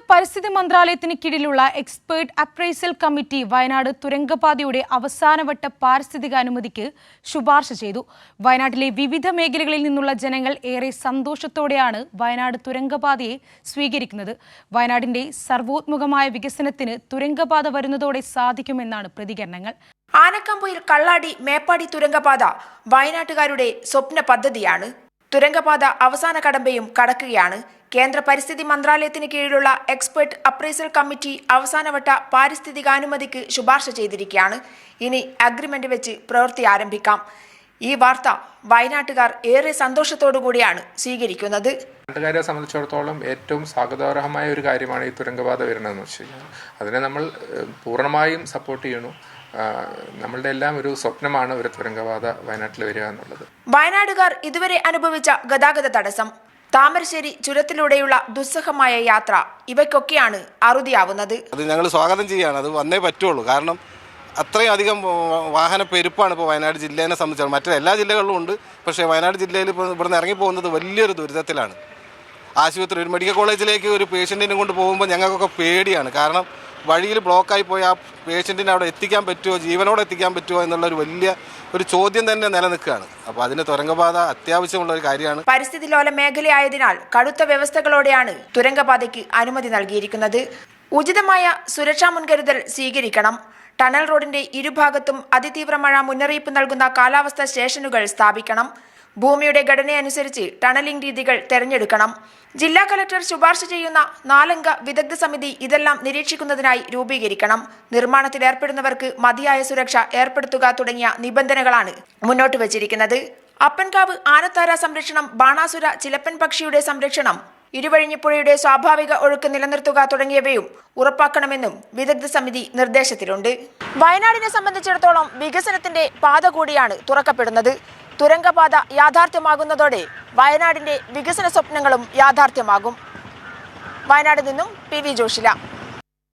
പരിസ്ഥിതി മന്ത്രാലയത്തിന് കീഴിലുള്ള എക്സ്പേർട്ട് അപ്രൈസൽ കമ്മിറ്റി വയനാട് തുരങ്കപാതയുടെ അവസാനവട്ട പാരിസ്ഥിതിക അനുമതിക്ക് ശുപാർശ ചെയ്തു. വയനാട്ടിലെ വിവിധ മേഖലകളിൽ നിന്നുള്ള ജനങ്ങൾ ഏറെ സന്തോഷത്തോടെയാണ് വയനാട് തുരങ്കപാതയെ സ്വീകരിക്കുന്നത്. വയനാടിന്റെ സർവോത്മുഖമായ വികസനത്തിന് തുരങ്കപാത വരുന്നതോടെ സാധിക്കുമെന്നാണ് പ്രതികരണങ്ങൾ. ആനക്കമ്പുയിൽ കള്ളാടി മേപ്പാടി തുരങ്കപാത വയനാട്ടുകാരുടെ സ്വപ്ന പദ്ധതിയാണ്. തുരങ്കപാത അവസാന കടമ്പയും കടക്കുകയാണ്. കേന്ദ്ര പരിസ്ഥിതി മന്ത്രാലയത്തിന് കീഴിലുള്ള എക്സ്പെർട്ട് അപ്രൈസൽ കമ്മിറ്റി അവസാനവട്ട പാരിസ്ഥിതികാനുമതിക്ക് ശുപാർശ ചെയ്തിരിക്കുകയാണ്. ഇനി അഗ്രിമെന്റ് വെച്ച് പ്രവൃത്തി ആരംഭിക്കാം. ഈ വാർത്ത വയനാട്ടുകാർ ഏറെ സന്തോഷത്തോടുകൂടിയാണ് സ്വീകരിക്കുന്നത്. നാട്ടുകാരെ സംബന്ധിച്ചിടത്തോളം ഏറ്റവും സ്വാഗതാർഹമായ ഒരു കാര്യമാണ് ഈ തുരങ്കപാത വരുന്നതെന്ന് വെച്ച് കഴിഞ്ഞാൽ അതിനെ നമ്മൾ പൂർണ്ണമായും സപ്പോർട്ട് ചെയ്യണു. നമ്മളുടെ എല്ലാം ഒരു സ്വപ്നമാണ് ഒരു തുരങ്കപാത വയനാട്ടിൽ വരിക എന്നുള്ളത്. വയനാടുകാർ ഇതുവരെ അനുഭവിച്ച ഗതാഗത തടസ്സം, താമരശ്ശേരി ചുരത്തിലൂടെയുള്ള ദുസ്സഹമായ യാത്ര, ഇവയ്ക്കൊക്കെയാണ് അറുതിയാവുന്നത്. അത് ഞങ്ങൾ സ്വാഗതം ചെയ്യുകയാണ്. അത് വന്നേ പറ്റുള്ളൂ. കാരണം അത്രയും അധികം വാഹന പെരുപ്പാണ് ഇപ്പോൾ വയനാട് ജില്ലേനെ സംബന്ധിച്ചാണ്. മറ്റു എല്ലാ ജില്ലകളിലും ഉണ്ട്. പക്ഷേ വയനാട് ജില്ലയിൽ ഇപ്പോൾ ഇവിടുന്ന് ഇറങ്ങിപ്പോകുന്നത് വലിയൊരു ദുരിതത്തിലാണ്. ആശുപത്രി ഒരു മെഡിക്കൽ കോളേജിലേക്ക് ഒരു പേഷ്യൻറ്റിനെ കൊണ്ട് പോകുമ്പോൾ ഞങ്ങൾക്കൊക്കെ പേടിയാണ്. കാരണം വഴിയിൽ ബ്ലോക്കായി പോയി ആ പേഷ്യൻറ്റിനെ അവിടെ എത്തിക്കാൻ പറ്റുമോ, ജീവനോടെ എത്തിക്കാൻ പറ്റുമോ എന്നുള്ളൊരു വലിയ ഒരു ചോദ്യം തന്നെ നിലനിൽക്കുകയാണ്. അപ്പോൾ അതിന് തുരങ്കപാത അത്യാവശ്യമുള്ള ഒരു കാര്യമാണ്. പരിസ്ഥിതി ലോല മേഖലയായതിനാൽ കടുത്ത വ്യവസ്ഥകളോടെയാണ് തുരങ്കപാതയ്ക്ക് അനുമതി നൽകിയിരിക്കുന്നത്. ഉചിതമായ സുരക്ഷാ മുൻകരുതൽ സ്വീകരിക്കണം. ടണൽ റോഡിന്റെ ഇരുഭാഗത്തും അതിതീവ്ര മഴ മുന്നറിയിപ്പ് നൽകുന്ന കാലാവസ്ഥാ സ്റ്റേഷനുകൾ സ്ഥാപിക്കണം. ഭൂമിയുടെ ഘടനയനുസരിച്ച് ടണലിംഗ് രീതികൾ തെരഞ്ഞെടുക്കണം. ജില്ലാ കലക്ടർ ശുപാർശ ചെയ്യുന്ന 4 അംഗ വിദഗ്ധ സമിതി ഇതെല്ലാം നിരീക്ഷിക്കുന്നതിനായി രൂപീകരിക്കണം. നിർമ്മാണത്തിൽ ഏർപ്പെടുന്നവർക്ക് മതിയായ സുരക്ഷ ഏർപ്പെടുത്തുക തുടങ്ങിയ നിബന്ധനകളാണ് മുന്നോട്ട് വച്ചിരിക്കുന്നത്. അപ്പൻകാവ് ആനത്താര സംരക്ഷണം, ബാണാസുര ചിലപ്പൻ പക്ഷിയുടെ സംരക്ഷണം, ഇരുവഴിഞ്ഞിപ്പുഴയുടെ സ്വാഭാവിക ഒഴുക്ക് നിലനിർത്തുക തുടങ്ങിയവയും ഉറപ്പാക്കണമെന്നും വിദഗ്ധ സമിതി നിർദ്ദേശത്തിലുണ്ട്. വയനാടിനെ സംബന്ധിച്ചിടത്തോളം വികസനത്തിന്റെ പാത കൂടിയാണ് തുറക്കപ്പെടുന്നത്. തുരങ്കപാത യാഥാർത്ഥ്യമാകുന്നതോടെ വയനാടിന്റെ വികസന സ്വപ്നങ്ങളും യാഥാർത്ഥ്യമാകും. വയനാട് നിന്നും PV ജോഷില.